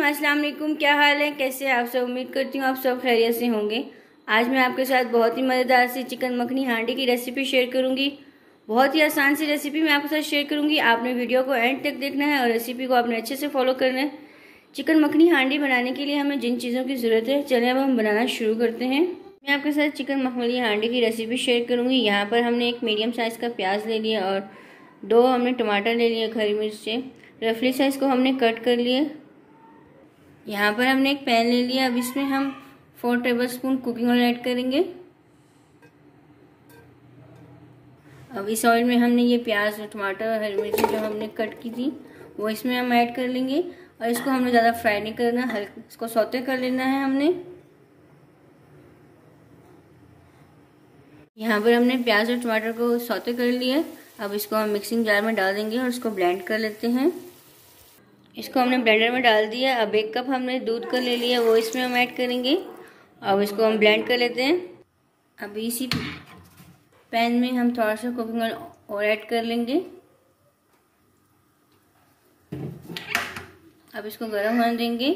रहीम, अस्सलाम वालेकुम। क्या हाल है, कैसे हैं आप सब? उम्मीद करती हूँ आप सब खैरियत से होंगे। आज मैं आपके साथ बहुत ही मज़ेदार सी चिकन मखनी हांडी की रेसिपी शेयर करूँगी। बहुत ही आसान सी रेसिपी मैं आपके साथ शेयर करूँगी। आपने वीडियो को एंड तक देखना है और रेसिपी को आपने अच्छे से फॉलो करना है। चिकन मखनी हांडी बनाने के लिए हमें जिन चीज़ों की ज़रूरत है, चलिए अब हम बनाना शुरू करते हैं। मैं आपके साथ चिकन मखनी हांडी की रेसिपी शेयर करूँगी। यहाँ पर हमने एक मीडियम साइज़ का प्याज ले लिया और 2 हमने टमाटर ले लिए, हरी मिर्चें रफली साइज़ को हमने कट कर लिए। यहाँ पर हमने एक पैन ले लिया। अब इसमें हम 4 टेबलस्पून कुकिंग ऑयल ऐड करेंगे। अब इस ऑयल में हमने ये प्याज और टमाटर और हरी मिर्ची जो हमने कट की थी वो इसमें हम ऐड कर लेंगे। और इसको हमने ज़्यादा फ्राई नहीं करना, हल्का इसको सौते कर लेना है हमने। यहाँ पर हमने प्याज और टमाटर को सौते कर लिया। अब इसको हम मिक्सिंग जार में डाल देंगे और इसको ब्लेंड कर लेते हैं। इसको हमने ब्लेंडर में डाल दिया। अब 1 कप हमने दूध का ले लिया, वो इसमें हम ऐड करेंगे। अब इसको हम ब्लेंड कर लेते हैं। अब इसी पैन में हम थोड़ा सा कुकिंग ऑयल और ऐड कर लेंगे। अब इसको गर्म होने देंगे।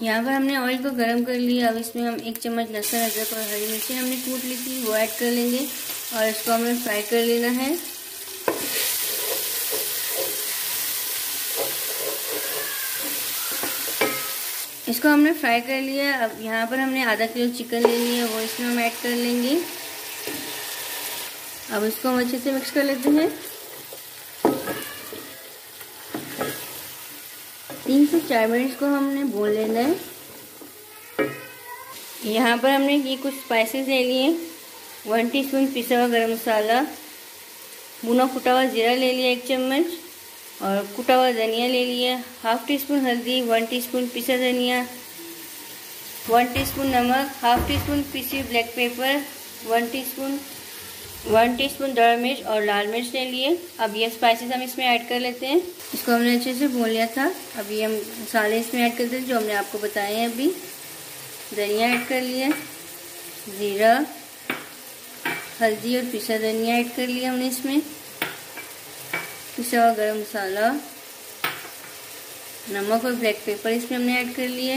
यहाँ पर हमने ऑयल को गर्म कर लिया। अब इसमें हम 1 चम्मच लहसुन, अदरक और हरी मिर्ची हमने कूट ली थी वो ऐड कर लेंगे और इसको हमें फ्राई कर लेना है। इसको हमने फ्राई कर लिया। अब यहाँ पर हमने आधा किलो चिकन ले लिया, वो इसमें हम ऐड कर लेंगे। अब इसको हम अच्छे से मिक्स कर लेते हैं। 3 से 4 मिनट इसको हमने भून लेना है। यहाँ पर हमने ये कुछ स्पाइसेस ले लिए। 1 टीस्पून पिसा हुआ गरम मसाला, भुना कुटा हुआ जीरा ले लिया 1 चम्मच और कुटा हुआ धनिया ले लिया। 1/2 टीस्पून हल्दी, 1 टीस्पून पिसा धनिया, 1 टीस्पून नमक, 1/2 टीस्पून पिसी ब्लैक पेपर, 1 टीस्पून दड़ा मिर्च और लाल मिर्च ले लिए। अब ये स्पाइसेस हम इसमें ऐड कर लेते हैं। इसको हमने अच्छे से भून लिया था। अब ये हम मसाले इसमें ऐड करते हैं जो हमने आपको बताए हैं। अभी धनिया ऐड कर लिया, जीरा, हल्दी और पिसा धनिया ऐड कर लिया हमने इसमें। पिसा हुआ गरम मसाला, नमक और ब्लैक पेपर इसमें हमने ऐड कर लिए।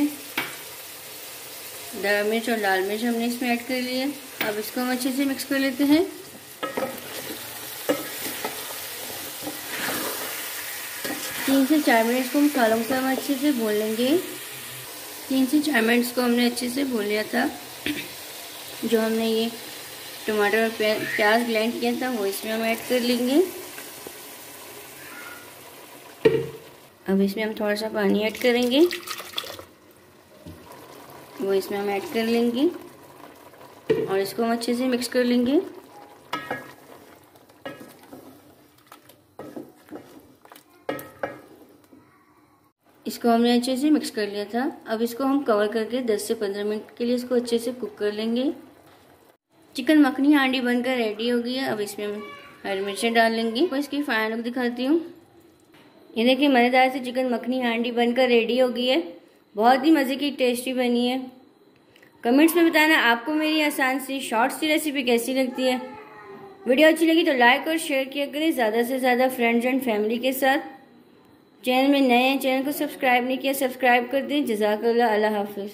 दड़ा मिर्च और लाल मिर्च हमने इसमें ऐड कर लिए। अब इसको हम अच्छे से मिक्स कर लेते हैं। तीन से 4 मिनट इसको मसालों से हम अच्छे से भून लेंगे। 3 से 4 मिनट इसको हमने अच्छे से भून लिया था। जो हमने ये टमाटर और प्याज ब्लेंड किया था वो इसमें हम ऐड कर लेंगे। अब इसमें हम थोड़ा सा पानी ऐड करेंगे, वो इसमें हम ऐड कर लेंगे और इसको हम अच्छे से मिक्स कर लेंगे। इसको हमने अच्छे से मिक्स कर लिया था। अब इसको हम कवर करके 10 से 15 मिनट के लिए इसको अच्छे से कुक कर लेंगे। चिकन मखनी हांडी बनकर रेडी हो गई है। अब इसमें हम हरी मिर्चें डाल लेंगे। तो इसकी फाइनल लुक दिखाती हूँ। ये देखिए, मज़ेदार से चिकन मखनी हांडी बनकर रेडी हो गई है। बहुत ही मज़े की टेस्टी बनी है। कमेंट्स में बताना आपको मेरी आसान सी शॉर्ट सी रेसिपी कैसी लगती है। वीडियो अच्छी लगी तो लाइक और शेयर किया करें ज़्यादा से ज़्यादा फ्रेंड्स एंड फैमिली के साथ। चैनल में नए हैं, चैनल को सब्सक्राइब नहीं किया, सब्सक्राइब कर दें। जज़ाकल्लाह, अल्लाह हाफिज़।